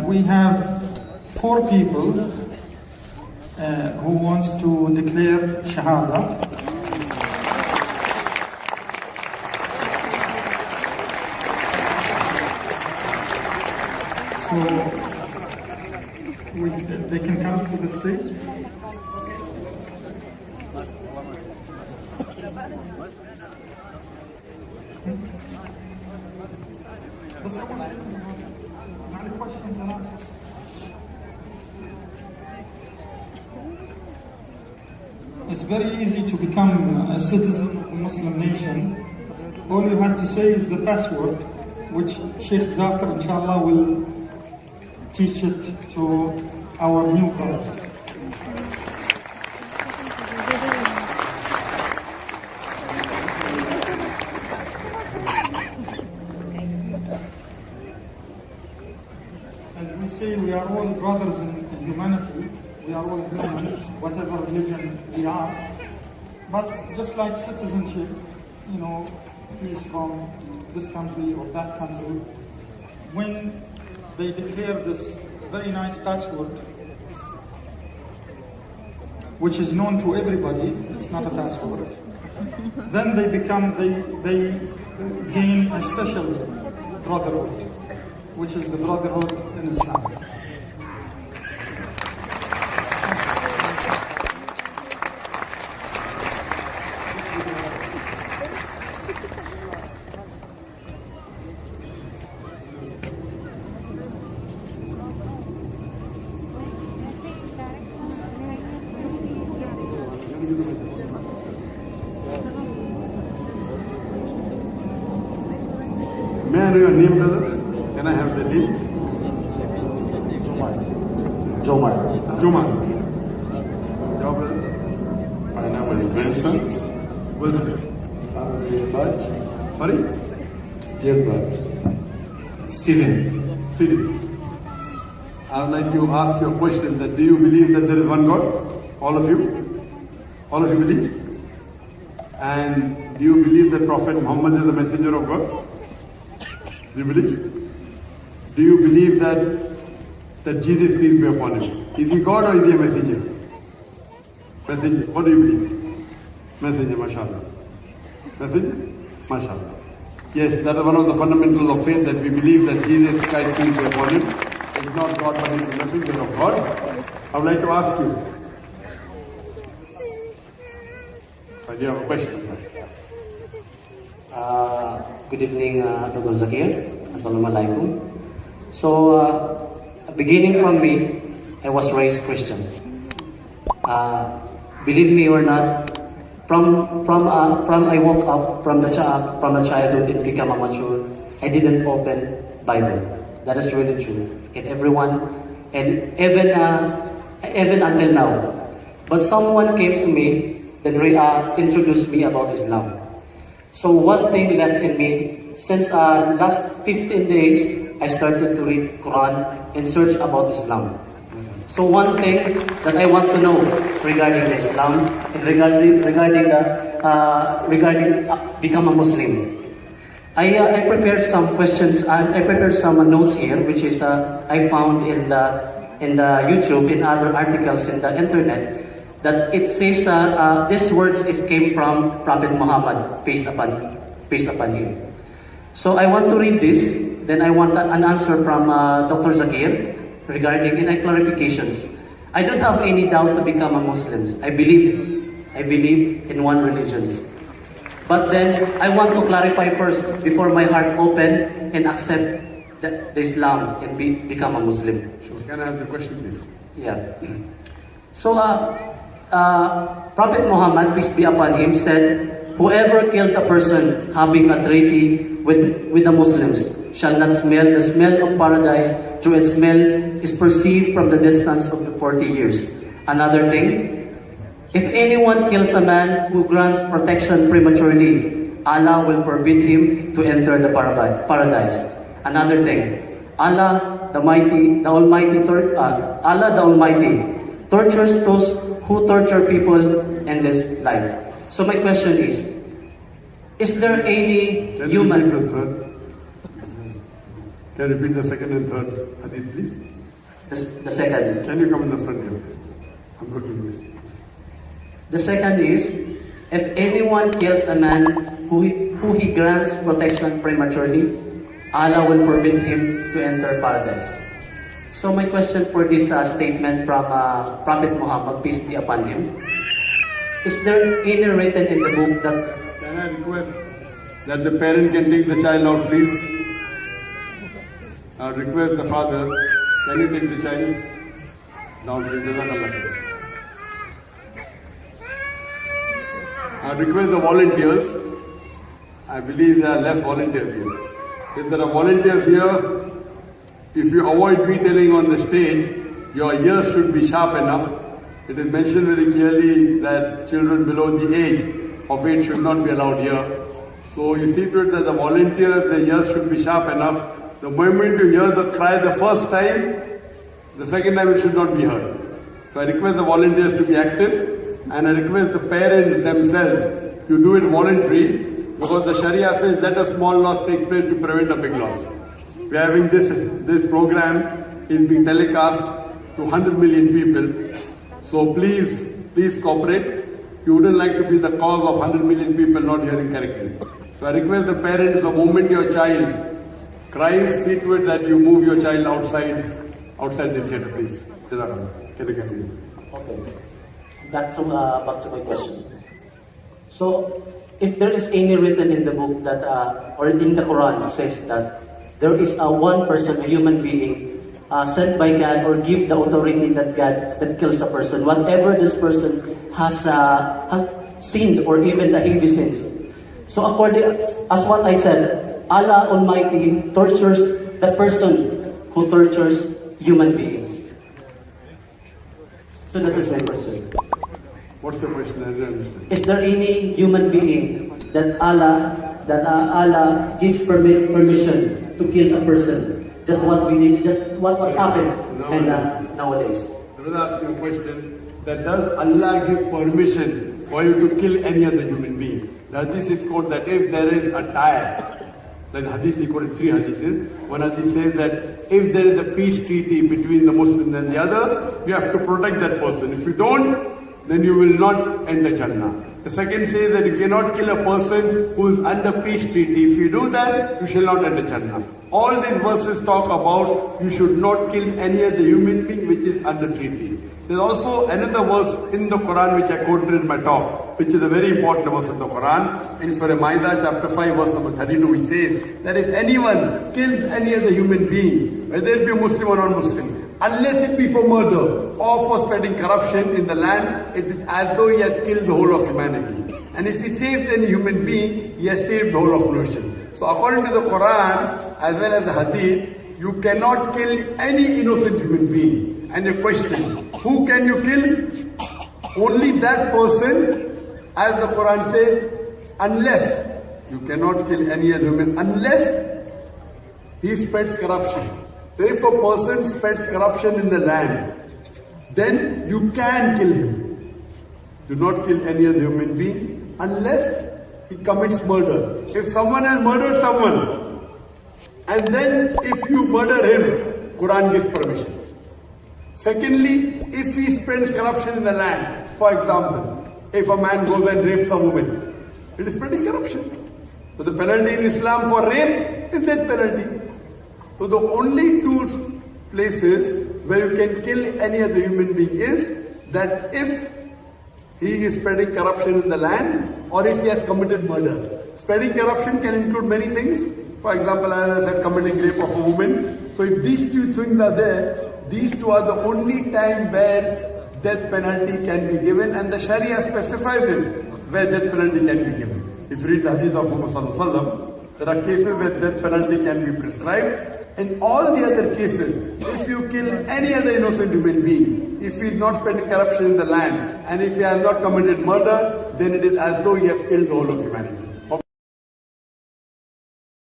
We have 4 people who wants to declare Shahada. So they can come to the stage. Questions and answers. It's very easy to become a citizen of a Muslim nation. All you have to say is the password, which Sheikh ZAKIR inshallah will teach it to our newcomers. As we say, we are all brothers in humanity. We are all humans, whatever religion we are. But just like citizenship, you know, he's from this country or that country. When they declare this very nice password, which is known to everybody, it's not a password, then they gain a special brotherhood, which is the brotherhood in Islam. May I know your name, brothers? Can I have the name? Jomar. Your brother? My name is Vincent. Wilson. Gilbert. Sorry? Gilbert. Stephen. I would like to ask you a question that do you believe that there is one God? All of you? All of you believe? And do you believe that Prophet Muhammad is the messenger of God? Do you believe? Do you believe that Jesus, peace be upon him, is he God or is he a messenger? Messenger. What do you believe? Messenger, mashallah. Messenger? Mashallah. Yes, that is one of the fundamentals of faith, that we believe that Jesus Christ, peace be upon him, is not God but is the messenger of God. I would like to ask you, do you have a question? Good evening, Dr. Zakir. Assalamualaikum. So, beginning from me, I was raised Christian. Believe me or not, from I woke up from the childhood and become a mature, I didn't open Bible. That is really true. And everyone, and even until now. But someone came to me, then introduced me about Islam. So one thing left in me, since last 15 days, I started to read Quran and search about Islam. So one thing that I want to know regarding Islam and regarding become a Muslim, I prepared some questions. I prepared some notes here, which is I found in the YouTube, in other articles in the internet, that it says these words came from Prophet Muhammad, peace upon him. So I want to read this. Then I want an answer from Dr. Zakir regarding any clarifications. I don't have any doubt to become a Muslim. I believe in one religion. But then I want to clarify first before my heart open and accept the Islam and become a Muslim. Sure. Can I have the question, please? Yeah. So Prophet Muhammad, peace be upon him, said, "Whoever killed a person having a treaty with the Muslims shall not smell the smell of paradise, though its smell is perceived from the distance of the 40 years. Another thing, if anyone kills a man who grants protection prematurely, Allah will forbid him to enter the paradise. Another thing, Allah the Almighty tortures those who torture people in this life." So my question is there any human... Can you repeat the second and third hadith, please? The second. Can you come in the front here? I'm looking at this. The second is, if anyone kills a man who he grants protection prematurely, Allah will forbid him to enter paradise. So my question for this statement from Prophet Muhammad, peace be upon him, is there any written in the book that... Can I request that the parent can take the child out, please? I would request the father, can you take the child down, please? Jazakallah. I would request the volunteers. I believe there are less volunteers here. If there are volunteers here, if you avoid me telling on the stage, your ears should be sharp enough. It is mentioned very clearly that children below the age of 8 should not be allowed here. So you see to it that the volunteers, the ears should be sharp enough. The moment you hear the cry the first time, the second time it should not be heard. So I request the volunteers to be active, and I request the parents themselves to do it voluntary, because the Sharia says let a small loss take place to prevent a big loss. We are having this program is being telecast to 100 million people. So please cooperate. You wouldn't like to be the cause of 100 million people not hearing correctly. So I request the parents, the moment your child cries, see to it that you move your child outside the theatre, please. Jazakallah. Can you continue? Okay. Back to my question. So, if there is any written in the book that, or in the Quran, says that there is one person, a human being, sent by God or give the authority that kills a person, whatever this person has sinned or even the heavy sins. So according as what I said, Allah Almighty tortures the person who tortures human beings. So that is my question. What's the question? I don't understand. Is there any human being that Allah gives permission to kill a person? Just what we did, just what happened nowadays. I was asking a question that does Allah give permission for you to kill any other human being? The hadith is called that if there is a tie, then hadith is quoted 3 hadiths. One hadith says that if there is a peace treaty between the Muslims and the others, you have to protect that person. If you don't, then you will not enter Jannah. The second says that you cannot kill a person who is under peace treaty. If you do that, you shall not enter Jannah. All these verses talk about you should not kill any other human being which is under treaty. There's also another verse in the Quran which I quoted in my talk, which is a very important verse in the Quran. In Surah Ma'idah chapter 5 verse number 32, we say that if anyone kills any other human being, whether it be a Muslim or non-Muslim, unless it be for murder or for spreading corruption in the land, it is as though he has killed the whole of humanity. And if he saves any human being, he has saved the whole of nation. So according to the Quran as well as the Hadith, you cannot kill any innocent human being. And your question, who can you kill? Only that person, as the Quran says, unless you cannot kill any other human, unless he spreads corruption. So if a person spreads corruption in the land, then you can kill him. Do not kill any other human being unless he commits murder. If someone has murdered someone, and then if you murder him, Quran gives permission. Secondly, if he spreads corruption in the land, for example, if a man goes and rapes a woman, it is spreading corruption. So the penalty in Islam for rape is death penalty. So the only 2 places where you can kill any other human being is that if he is spreading corruption in the land or if he has committed murder. Spreading corruption can include many things. For example, as I said, committing rape of a woman. So if these 2 things are there, these 2 are the only time where death penalty can be given, and the Sharia specifies it where death penalty can be given. If you read the hadith of Muhammad Sallallahu Alaihi Wasallam, there are cases where death penalty can be prescribed. In all the other cases, if you kill any other innocent human being, if he is not spreading corruption in the land, and if he has not committed murder, then it is as though he has killed the whole of humanity.